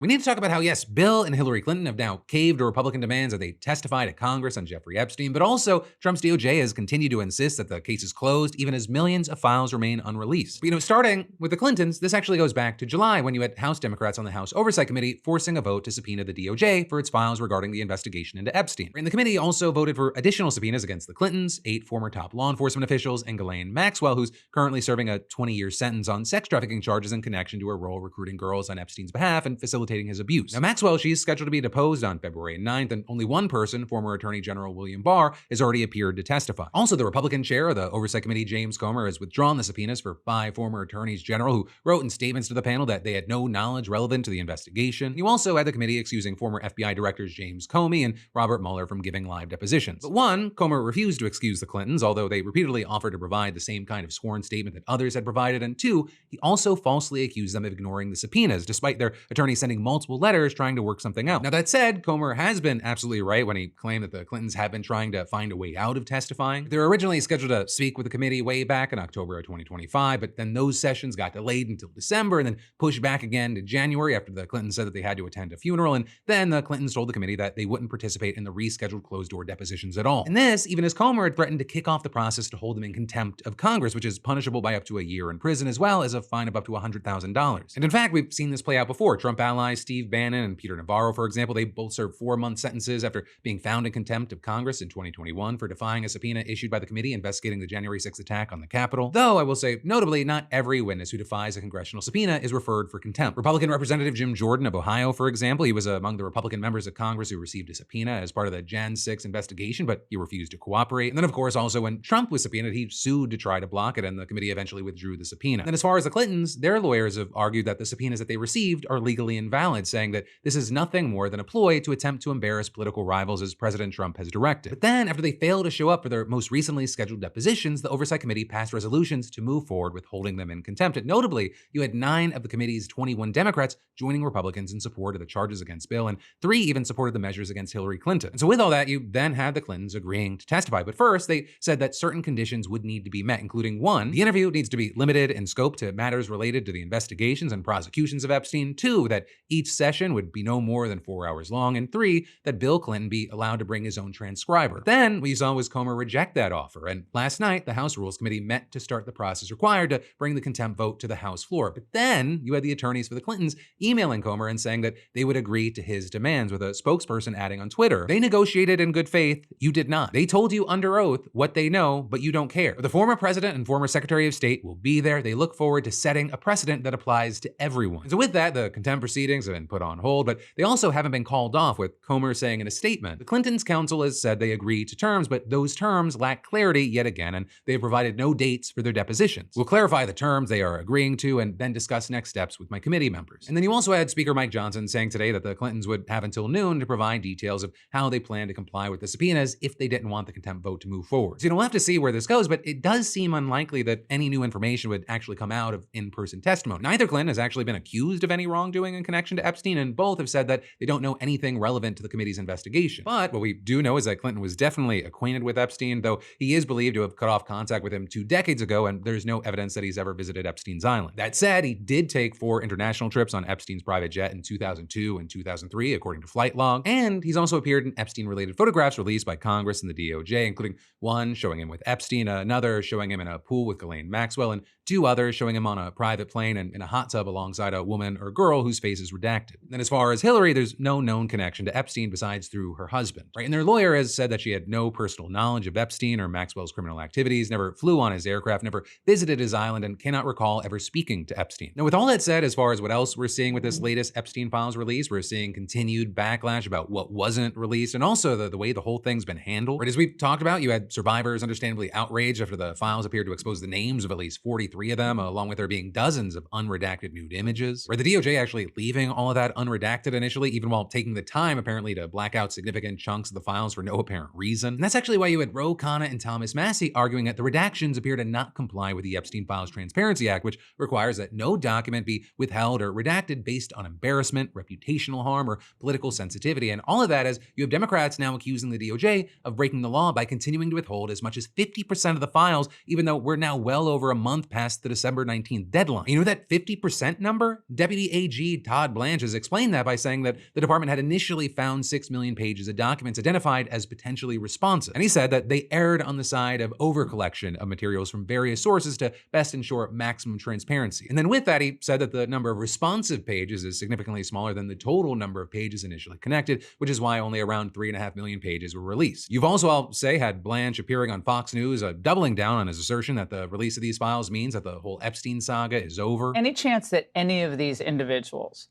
We need to talk about how, yes, Bill and Hillary Clinton have now caved to Republican demands that they testify to Congress on Jeffrey Epstein, but also Trump's DOJ has continued to insist that the case is closed, even as millions of files remain unreleased. But, starting with the Clintons, this actually goes back to July when you had House Democrats on the House Oversight Committee forcing a vote to subpoena the DOJ for its files regarding the investigation into Epstein. And the committee also voted for additional subpoenas against the Clintons, 8 former top law enforcement officials, and Ghislaine Maxwell, who's currently serving a 20-year sentence on sex trafficking charges in connection to her role recruiting girls on Epstein's behalf and facilitating his abuse. Now, Maxwell, she's scheduled to be deposed on February 9th, and only one person, former Attorney General William Barr, has already appeared to testify. Also, the Republican chair of the Oversight Committee, James Comer, has withdrawn the subpoenas for 5 former attorneys general who wrote in statements to the panel that they had no knowledge relevant to the investigation. You also had the committee excusing former FBI directors James Comey and Robert Mueller from giving live depositions. But one, Comer refused to excuse the Clintons, although they repeatedly offered to provide the same kind of sworn statement that others had provided, and 2, he also falsely accused them of ignoring the subpoenas, despite their attorney sending multiple letters trying to work something out. Now, that said, Comer has been absolutely right when he claimed that the Clintons have been trying to find a way out of testifying. They were originally scheduled to speak with the committee way back in October of 2025, but then those sessions got delayed until December and then pushed back again to January after the Clintons said that they had to attend a funeral, and then the Clintons told the committee that they wouldn't participate in the rescheduled closed-door depositions at all. And this, even as Comer had threatened to kick off the process to hold them in contempt of Congress, which is punishable by up to a year in prison, as well as a fine of up to $100,000. And in fact, we've seen this play out before. Trump allies Steve Bannon and Peter Navarro, for example, they both served 4-month sentences after being found in contempt of Congress in 2021 for defying a subpoena issued by the committee investigating the January 6th attack on the Capitol. Though, I will say, notably, not every witness who defies a congressional subpoena is referred for contempt. Republican Representative Jim Jordan of Ohio, for example, he was among the Republican members of Congress who received a subpoena as part of the Jan 6 investigation, but he refused to cooperate. And then, of course, also when Trump was subpoenaed, he sued to try to block it, and the committee eventually withdrew the subpoena. And as far as the Clintons, their lawyers have argued that the subpoenas that they received are legally invalid, saying that this is nothing more than a ploy to attempt to embarrass political rivals as President Trump has directed. But then, after they failed to show up for their most recently scheduled depositions, the Oversight Committee passed resolutions to move forward with holding them in contempt. And notably, you had 9 of the committee's 21 Democrats joining Republicans in support of the charges against Bill, and 3 even supported the measures against Hillary Clinton. And so with all that, you then had the Clintons agreeing to testify. But first, they said that certain conditions would need to be met, including 1, the interview needs to be limited in scope to matters related to the investigations and prosecutions of Epstein, 2, that each session would be no more than 4 hours long, and 3, that Bill Clinton be allowed to bring his own transcriber. Then, what you saw was Comer reject that offer, and last night, the House Rules Committee met to start the process required to bring the contempt vote to the House floor. But then, you had the attorneys for the Clintons emailing Comer and saying that they would agree to his demands, with a spokesperson adding on Twitter, "They negotiated in good faith, you did not. They told you under oath what they know, but you don't care. The former president and former Secretary of State will be there. They look forward to setting a precedent that applies to everyone." And so with that, the contempt proceedings have been put on hold, but they also haven't been called off, with Comer saying in a statement, "The Clintons' counsel has said they agree to terms, but those terms lack clarity yet again, and they have provided no dates for their depositions. We'll clarify the terms they are agreeing to and then discuss next steps with my committee members." And then you also had Speaker Mike Johnson saying today that the Clintons would have until noon to provide details of how they plan to comply with the subpoenas if they didn't want the contempt vote to move forward. So we'll have to see where this goes, but it does seem unlikely that any new information would actually come out of in-person testimony. Neither Clinton has actually been accused of any wrongdoing in connection to Epstein, and both have said that they don't know anything relevant to the committee's investigation. But what we do know is that Clinton was definitely acquainted with Epstein, though he is believed to have cut off contact with him 2 decades ago, and there's no evidence that he's ever visited Epstein's island. That said, he did take 4 international trips on Epstein's private jet in 2002 and 2003, according to flight log, and he's also appeared in Epstein-related photographs released by Congress and the DOJ, including one showing him with Epstein, another showing him in a pool with Ghislaine Maxwell, and 2 others showing him on a private plane and in a hot tub alongside a woman or girl whose face is redacted. And as far as Hillary, there's no known connection to Epstein besides through her husband, right? And their lawyer has said that she had no personal knowledge of Epstein or Maxwell's criminal activities, never flew on his aircraft, never visited his island, and cannot recall ever speaking to Epstein. Now, with all that said, as far as what else we're seeing with this latest Epstein files release, we're seeing continued backlash about what wasn't released, and also the way the whole thing's been handled. Right, as we've talked about, you had survivors understandably outraged after the files appeared to expose the names of at least 43 of them, along with there being dozens of unredacted nude images. Right, the DOJ actually leaving all of that unredacted initially, even while taking the time apparently to black out significant chunks of the files for no apparent reason. And that's actually why you had Ro Khanna and Thomas Massie arguing that the redactions appear to not comply with the Epstein Files Transparency Act, which requires that no document be withheld or redacted based on embarrassment, reputational harm, or political sensitivity. And all of that as you have Democrats now accusing the DOJ of breaking the law by continuing to withhold as much as 50% of the files, even though we're now well over a month past the December 19th deadline. You know that 50% number? Deputy AG Todd Todd Blanche has explained that by saying that the department had initially found 6 million pages of documents identified as potentially responsive. And he said that they erred on the side of overcollection of materials from various sources to best ensure maximum transparency. And then with that, he said that the number of responsive pages is significantly smaller than the total number of pages initially connected, which is why only around 3.5 million pages were released. You've also, I'll say, had Blanche appearing on Fox News, doubling down on his assertion that the release of these files means that the whole Epstein saga is over. Any chance that any of these individuals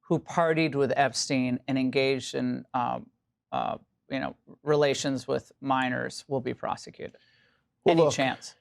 who partied with Epstein and engaged in relations with minors will be prosecuted? Well, Any look, chance?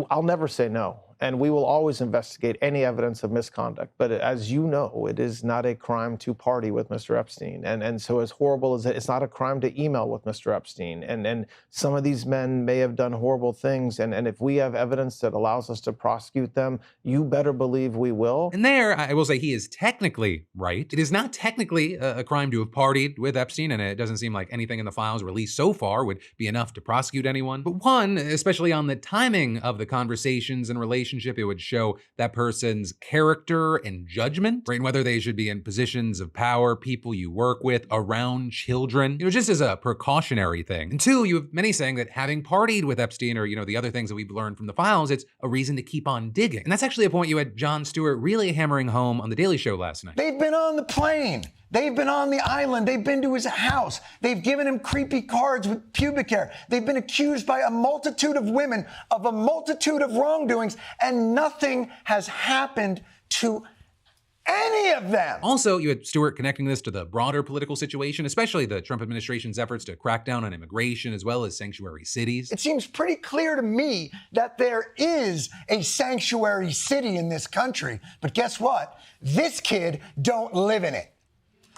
I'll never say no. And we will always investigate any evidence of misconduct. But as you know, it is not a crime to party with Mr. Epstein. And so as horrible as it's not a crime to email with Mr. Epstein. And some of these men may have done horrible things. And if we have evidence that allows us to prosecute them, you better believe we will. And there, I will say he is technically right. It is not technically a crime to have partied with Epstein, and it doesn't seem like anything in the files released so far would be enough to prosecute anyone. But one, especially on the timing of the conversations and relationship, it would show that person's character and judgment, right? And whether they should be in positions of power, people you work with, around children, just as a precautionary thing. And two, you have many saying that having partied with Epstein or, the other things that we've learned from the files, it's a reason to keep on digging. And that's actually a point you had Jon Stewart really hammering home on The Daily Show last night. They've been on the plane. They've been on the island. They've been to his house. They've given him creepy cards with pubic hair. They've been accused by a multitude of women of a multitude of wrongdoings, and nothing has happened to any of them. Also, you had Stewart connecting this to the broader political situation, especially the Trump administration's efforts to crack down on immigration as well as sanctuary cities. It seems pretty clear to me that there is a sanctuary city in this country. But guess what? This kid don't live in it.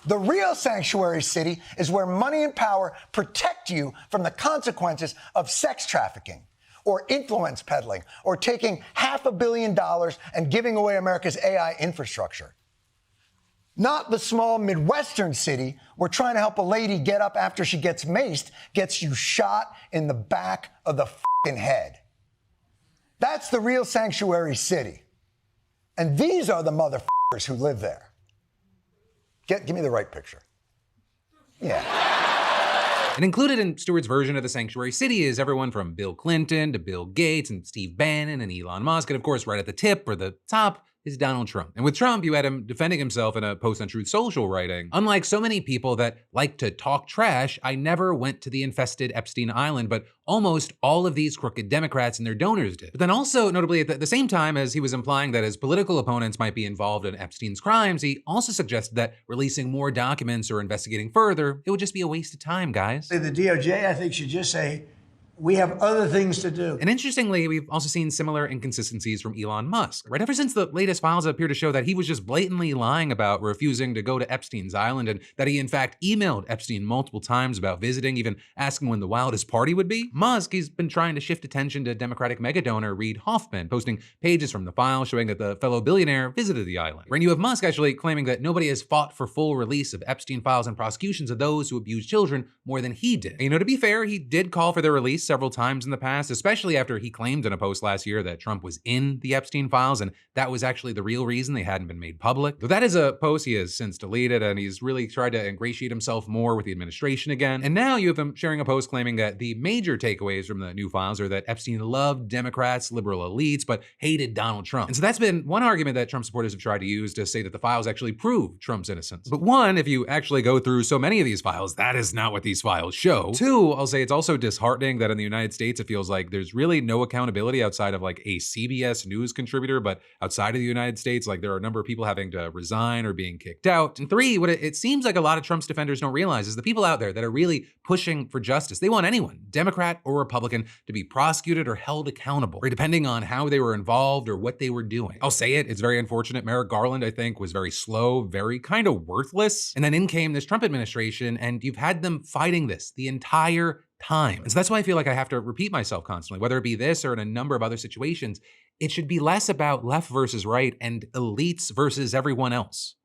The real sanctuary city is where money and power protect you from the consequences of sex trafficking or influence peddling or taking $500 million and giving away America's AI infrastructure. Not the small Midwestern city where trying to help a lady get up after she gets maced gets you shot in the back of the f***ing head. That's the real sanctuary city. And these are the motherfuckers who live there. Give me the right picture. Yeah. And included in Stewart's version of the sanctuary city is everyone from Bill Clinton to Bill Gates and Steve Bannon and Elon Musk. And of course, right at the tip or the top is Donald Trump. And with Trump, you had him defending himself in a post on Truth Social writing. Unlike so many people that like to talk trash, I never went to the infested Epstein Island, but almost all of these crooked Democrats and their donors did. But then also, notably, at the same time as he was implying that his political opponents might be involved in Epstein's crimes, he also suggested that releasing more documents or investigating further, it would just be a waste of time, guys. The DOJ, I think, should just say, we have other things to do. And interestingly, we've also seen similar inconsistencies from Elon Musk, right? Ever since the latest files appear to show that he was just blatantly lying about refusing to go to Epstein's island and that he in fact emailed Epstein multiple times about visiting, even asking when the wildest party would be. Musk, he's been trying to shift attention to Democratic megadonor Reid Hoffman, posting pages from the file showing that the fellow billionaire visited the island. Right? And you have Musk actually claiming that nobody has fought for full release of Epstein files and prosecutions of those who abused children more than he did. And, to be fair, he did call for their release several times in the past, especially after he claimed in a post last year that Trump was in the Epstein files, and that was actually the real reason they hadn't been made public. Though that is a post he has since deleted, and he's really tried to ingratiate himself more with the administration again. And now you have him sharing a post claiming that the major takeaways from the new files are that Epstein loved Democrats, liberal elites, but hated Donald Trump. And so that's been one argument that Trump supporters have tried to use to say that the files actually prove Trump's innocence. But one, if you actually go through so many of these files, that is not what these files show. Two, I'll say it's also disheartening that in the United States, it feels like there's really no accountability outside of like a CBS News contributor, but outside of the United States, like there are a number of people having to resign or being kicked out. And three, what it seems like a lot of Trump's defenders don't realize is the people out there that are really pushing for justice, they want anyone, Democrat or Republican, to be prosecuted or held accountable, or depending on how they were involved or what they were doing. I'll say it's very unfortunate. Merrick Garland, I think, was very slow, very kind of worthless. And then in came this Trump administration, and you've had them fighting this the entire time. And so that's why I feel like I have to repeat myself constantly, whether it be this or in a number of other situations. It should be less about left versus right and elites versus everyone else.